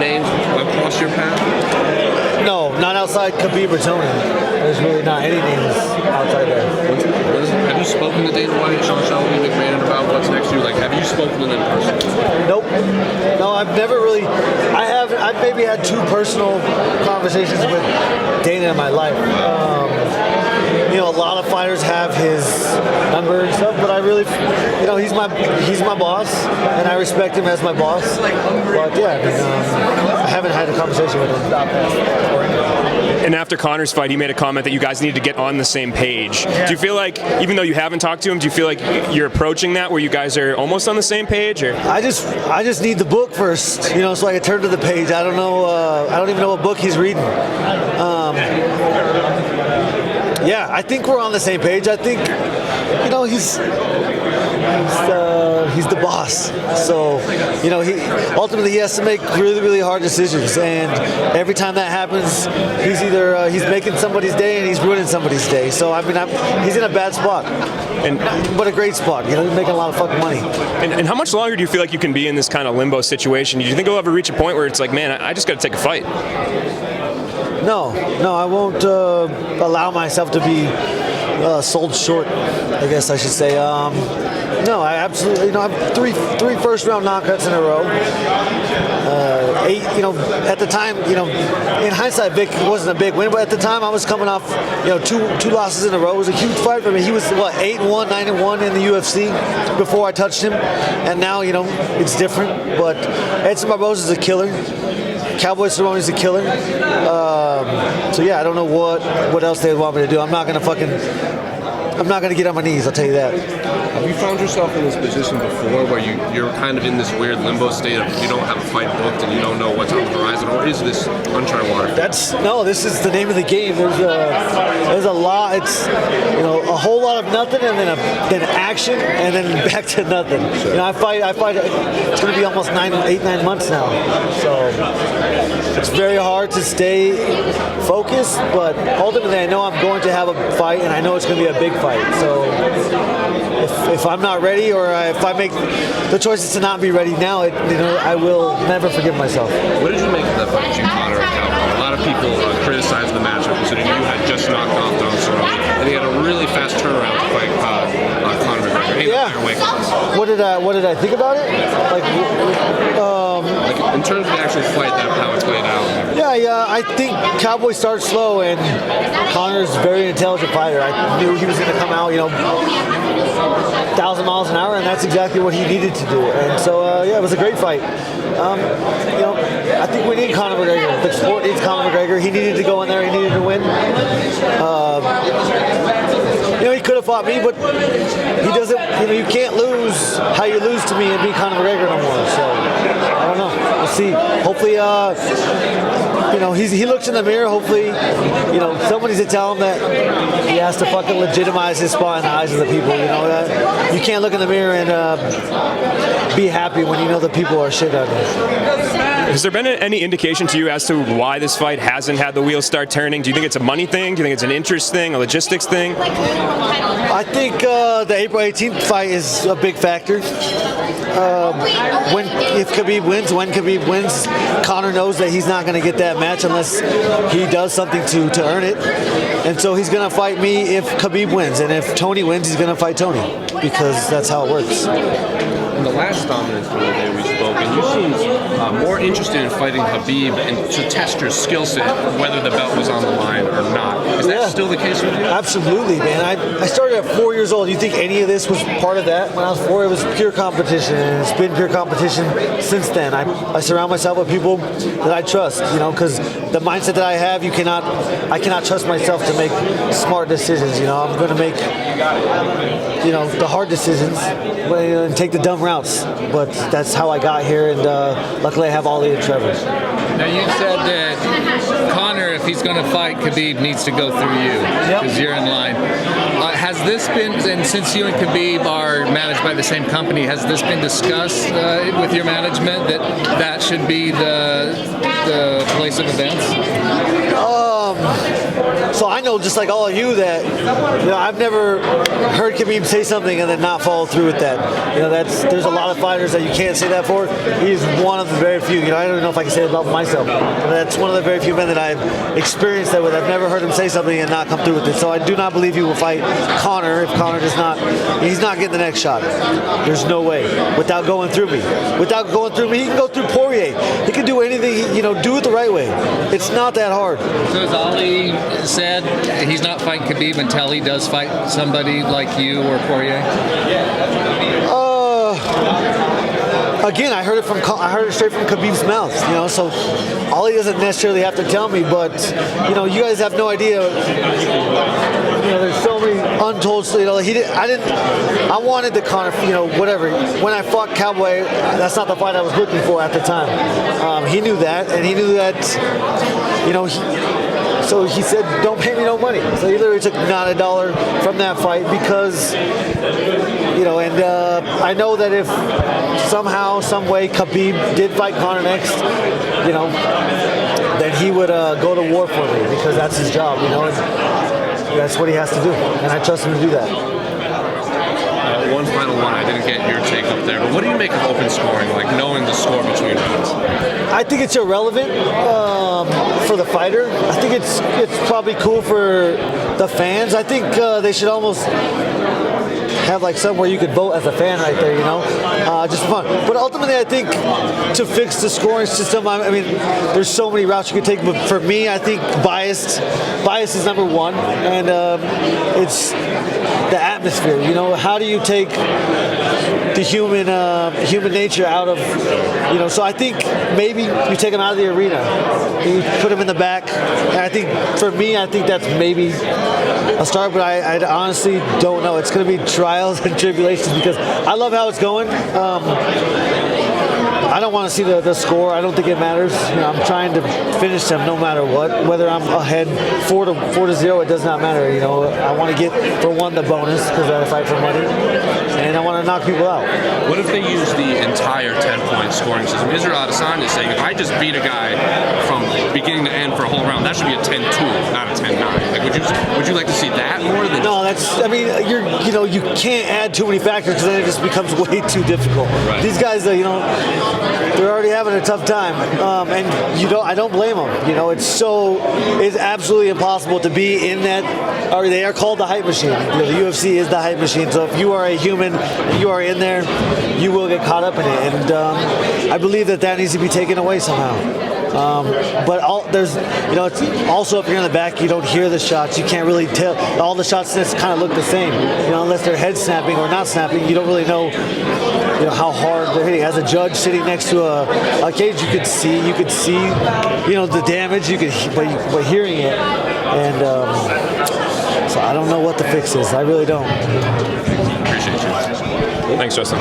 names across your path? No, not outside Khabib or Tony. There's really not any names outside there. Have you spoken to Dana White, Sean Shelby, McMahon about what's next to you? Like, have you spoken to them personally? Nope. No, I've never really. I've maybe had 2 personal conversations with Dana in my life. You know, a lot of fighters have his number and stuff, but I really, you know, he's my boss, and I respect him as my boss. But yeah, I mean, I haven't had a conversation with him. And after Conor's fight, he made a comment that you guys need to get on the same page. Yeah. Do you feel like, even though you haven't talked to him, do you feel like you're approaching that where you guys are almost on the same page? Or I just need the book first, you know, so I can turn to the page. I don't know. I don't even know what book he's reading. Yeah, I think we're on the same page. I think, you know, he's the boss. So, you know, he ultimately has to make really, really hard decisions. And every time that happens, he's either he's making somebody's day and he's ruining somebody's day. So I mean, he's in a bad spot, but a great spot. You know, he's making a lot of fucking money. And how much longer do you feel like you can be in this kind of limbo situation? Do you think you'll ever reach a point where it's like, man, I just got to take a fight? No, I won't allow myself to be sold short, I guess I should say. No, I absolutely, you know, I have three first-round knockouts in a row. 8, you know, at the time, you know, in hindsight, Vic wasn't a big win, but at the time, I was coming off, you know, two losses in a row. It was a huge fight for me. He was, 8-1, 9-1 in the UFC before I touched him, and now, you know, it's different. But Edson Barboza's a killer. Cowboy Cerrone's a killer. So yeah, I don't know what else they'd want me to do. I'm not gonna get on my knees, I'll tell you that. Have you found yourself in this position before where you're kind of in this weird limbo state of you don't have a fight booked and you don't know what's on the horizon, or is this uncharted water? This is the name of the game. There's a lot. It's, you know, a whole lot of nothing and then action and then back to nothing. Sure. You know, I fight. It's going to be almost 8-9 months now. So it's very hard to stay focused, but ultimately I know I'm going to have a fight and I know it's going to be a big fight. So if I'm not ready, or if I make the choices to not be ready now, I will never forgive myself. What did you make of that fight between Conor and Cowboy? A lot of people criticized the matchup, considering you had just knocked off Don Cerrone, and he had a really fast turnaround to fight Conor McGregor. Yeah. What did I think about it? Like in terms of the actual fight, how it's played out. Yeah. I think Cowboy starts slow, and Conor's a very intelligent fighter. I knew he was going to come out, 1,000 miles an hour, and that's exactly what he needed to do. And so, it was a great fight. I think we need Conor McGregor. The sport needs Conor McGregor. He needed to go in there. He needed to win. He could have fought me, but he doesn't. You can't lose how you lose to me and be Conor McGregor no more. So I don't know. We'll see. Hopefully, he looks in the mirror. Hopefully, somebody's to tell him that he has to fucking legitimize his spot in the eyes of the people. You can't look in the mirror and be happy when you know the people are shit on you. Has there been any indication to you as to why this fight hasn't had the wheels start turning? Do you think it's a money thing? Do you think it's an interest thing, a logistics thing? I think the April 18th fight is a big factor. If Khabib wins, Conor knows that he's not going to get that match unless he does something to earn it. And so he's going to fight me if Khabib wins. And if Tony wins, he's going to fight Tony, because that's how it works. In the last Dominance MMA we spoke, and you seemed more interested in fighting Khabib and to test your skill set, whether the belt was on the line or not. Is that still the case with you? Absolutely, man. I started at 4 years old. You think any of this was part of that? When I was 4, it was pure competition, and it's been pure competition since then. I surround myself with people that I trust, because the mindset that I have, I cannot trust myself to make smart decisions. I'm going to make, the hard decisions and take the dumb routes. But that's how I got here, and luckily I have Ollie and Trevor. Now, you said that Conor, if he's going to fight Khabib, needs to go through you, because you're in line. Has this been, and since you and Khabib are managed by the same company, has this been discussed with your management that should be the place of events? So I know, just like all of you, that I've never heard Khabib say something and then not follow through with that. There's a lot of fighters that you can't say that for. He's one of the very few. I don't even know if I can say it about myself. That's one of the very few men that I've experienced that with. I've never heard him say something and not come through with it. So I do not believe he will fight Conor if Conor does not. He's not getting the next shot. There's no way without going through me. Without going through me, he can go through Poirier. He can do anything. Do it the right way. It's not that hard. So as Ali said, he's not fighting Khabib until he does fight somebody like you or Poirier? Again, I heard it straight from Khabib's mouth. So Ali doesn't necessarily have to tell me, but you guys have no idea. There's so many untold. I wanted the Conor. Whatever. When I fought Cowboy, that's not the fight I was looking for at the time. He knew that, and he knew that. So he said, "Don't pay me no money." So he literally took not a dollar from that fight because, and I know that if somehow, some way, Khabib did fight Conor next, then he would go to war for me because that's his job, and that's what he has to do, and I trust him to do that. One final one. I didn't get your take up there, but what do you make of open scoring, like knowing the score between rounds? I think it's irrelevant for the fighter. I think it's probably cool for the fans. I think they should almost have like somewhere you could vote as a fan right there, just fun. But ultimately, I think to fix the scoring system, I mean, there's so many routes you could take. But for me, I think bias is number one, and it's the atmosphere. How do you take the human nature out of, So I think maybe you take them out of the arena, you put them in the back, and I think for me, that's maybe a start. But I honestly don't know. It's going to be trials and tribulations because I love how it's going. I don't want to see the score. I don't think it matters. I'm trying to finish them no matter what. Whether I'm ahead 4-0, it does not matter. I want to get, for one, the bonus because I fight for money, and I want to knock people out. What if they use the entire 10-point scoring system? Israel Adesanya is saying, if I just beat a guy from beginning to end for a whole round, that should be a 10-2, not a 10-9. Like, would you like to see that more than? No, you can't add too many factors because then it just becomes way too difficult. Right. These guys, they're already having a tough time, and I don't blame them. It's absolutely impossible to be in that. Or they are called the hype machine. The UFC is the hype machine. So if you are a human, you are in there, you will get caught up in it, and I believe that needs to be taken away somehow. But it's also if you're in the back, you don't hear the shots. You can't really tell. All the shots just kind of look the same, unless they're head snapping or not snapping. You don't really know, how hard they're hitting. As a judge sitting next to a cage, you could see, the damage. But hearing it, and so I don't know what the fix is. I really don't. Appreciate you. Thanks, Justin.